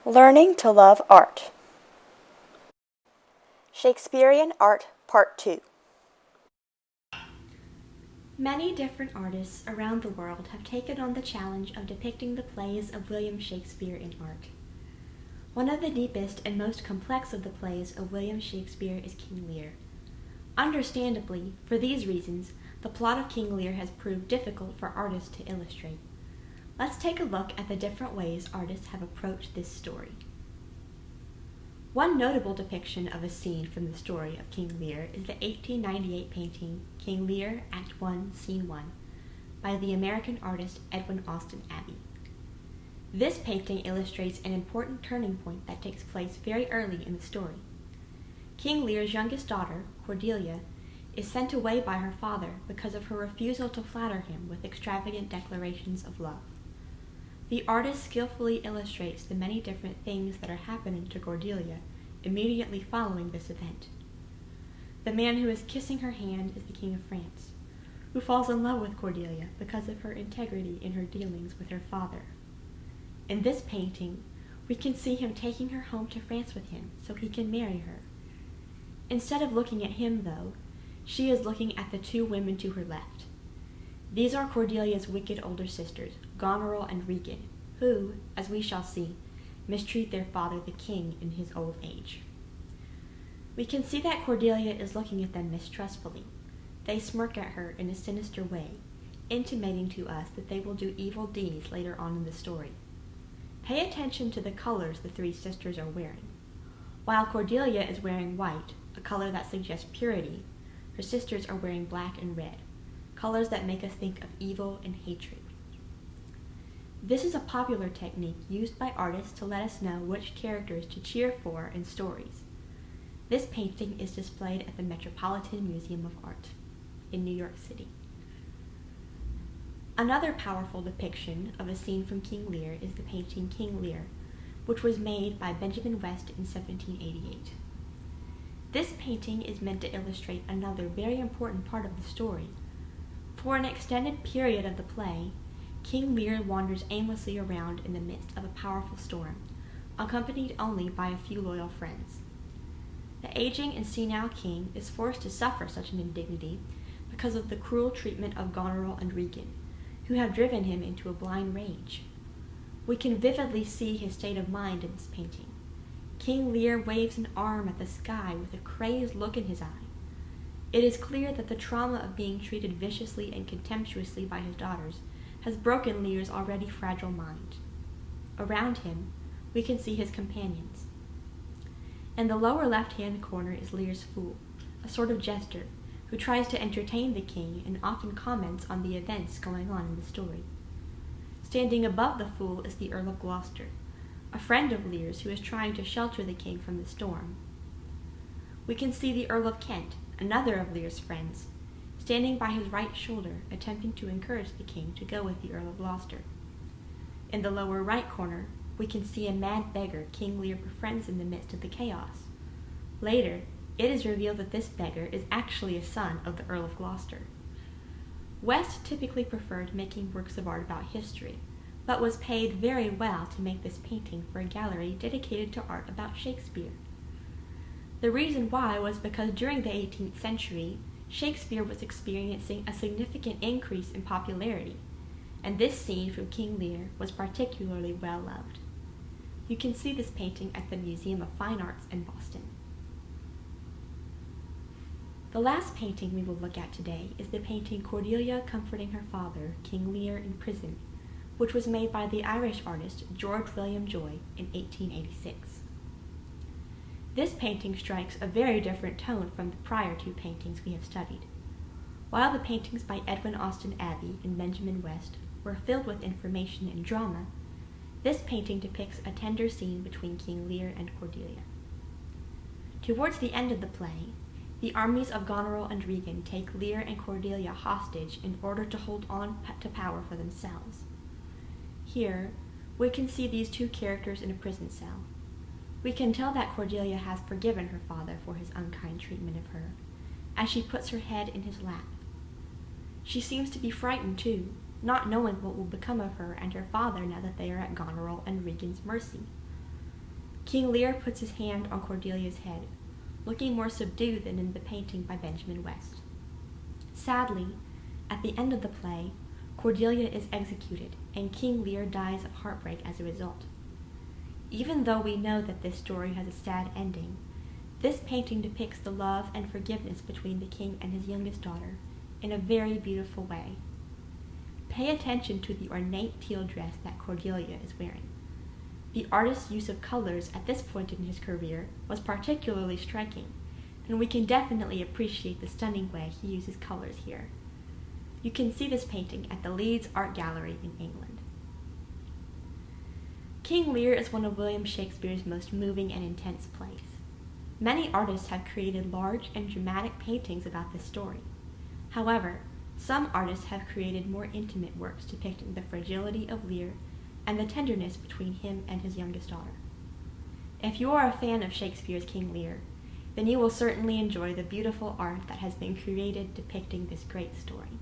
Learning to Love Art. Shakespearean Art Part 2. Many different artists around the world have taken on the challenge of depicting the plays of William Shakespeare in art. One of the deepest and most complex of the plays of William Shakespeare is King Lear. Understandably, for these reasons, the plot of King Lear has proved difficult for artists to illustrate. Let's take a look at the different ways artists have approached this story. One notable depiction of a scene from the story of King Lear is the 1898 painting King Lear, Act 1, Scene 1, by the American artist Edwin Abbey. This painting illustrates an important turning point that takes place very early in the story. King Lear's youngest daughter, Cordelia, is sent away by her father because of her refusal to flatter him with extravagant declarations of love. The artist skillfully illustrates the many different things that are happening to Cordelia immediately following this event. The man who is kissing her hand is the King of France, who falls in love with Cordelia because of her integrity in her dealings with her father. In this painting, we can see him taking her home to France with him so he can marry her. Instead of looking at him, though, she is looking at the two women to her left. These are Cordelia's wicked older sisters, Goneril and Regan, who, as we shall see, mistreat their father the king in his old age. We can see that Cordelia is looking at them mistrustfully. They smirk at her in a sinister way, intimating to us that they will do evil deeds later on in the story. Pay attention to the colors the three sisters are wearing. While Cordelia is wearing white, a color that suggests purity, her sisters are wearing black and red, colors that make us think of evil and hatred. This is a popular technique used by artists to let us know which characters to cheer for in stories. This painting is displayed at the Metropolitan Museum of Art in New York City. Another powerful depiction of a scene from King Lear is the painting King Lear, which was made by Benjamin West in 1788. This painting is meant to illustrate another very important part of the story. For an extended period of the play, King Lear wanders aimlessly around in the midst of a powerful storm, accompanied only by a few loyal friends. The aging and senile king is forced to suffer such an indignity because of the cruel treatment of Goneril and Regan, who have driven him into a blind rage. We can vividly see his state of mind in this painting. King Lear waves an arm at the sky with a crazed look in his eye. It is clear that the trauma of being treated viciously and contemptuously by his daughters has broken Lear's already fragile mind. Around him, we can see his companions. In the lower left-hand corner is Lear's fool, a sort of jester, who tries to entertain the king and often comments on the events going on in the story. Standing above the fool is the Earl of Gloucester, a friend of Lear's who is trying to shelter the king from the storm. We can see the Earl of Kent, another of Lear's friends, standing by his right shoulder, attempting to encourage the king to go with the Earl of Gloucester. In the lower right corner, we can see a mad beggar King Lear befriends in the midst of the chaos. Later, it is revealed that this beggar is actually a son of the Earl of Gloucester. West typically preferred making works of art about history, but was paid very well to make this painting for a gallery dedicated to art about Shakespeare. The reason why was because during the 18th century, Shakespeare was experiencing a significant increase in popularity, and this scene from King Lear was particularly well loved. You can see this painting at the Museum of Fine Arts in Boston. The last painting we will look at today is the painting Cordelia comforting her father, King Lear, in prison, which was made by the Irish artist George William Joy in 1886. This painting strikes a very different tone from the prior two paintings we have studied. While the paintings by Edwin Abbey and Benjamin West were filled with information and drama, this painting depicts a tender scene between King Lear and Cordelia. Towards the end of the play, the armies of Goneril and Regan take Lear and Cordelia hostage in order to hold on to power for themselves. Here, we can see these two characters in a prison cell. We can tell that Cordelia has forgiven her father for his unkind treatment of her, as she puts her head in his lap. She seems to be frightened, too, not knowing what will become of her and her father now that they are at Goneril and Regan's mercy. King Lear puts his hand on Cordelia's head, looking more subdued than in the painting by Benjamin West. Sadly, at the end of the play, Cordelia is executed, and King Lear dies of heartbreak as a result. Even though we know that this story has a sad ending, this painting depicts the love and forgiveness between the king and his youngest daughter in a very beautiful way. Pay attention to the ornate teal dress that Cordelia is wearing. The artist's use of colors at this point in his career was particularly striking, and we can definitely appreciate the stunning way he uses colors here. You can see this painting at the Leeds Art Gallery in England. King Lear is one of William Shakespeare's most moving and intense plays. Many artists have created large and dramatic paintings about this story. However, some artists have created more intimate works depicting the fragility of Lear and the tenderness between him and his youngest daughter. If you are a fan of Shakespeare's King Lear, then you will certainly enjoy the beautiful art that has been created depicting this great story.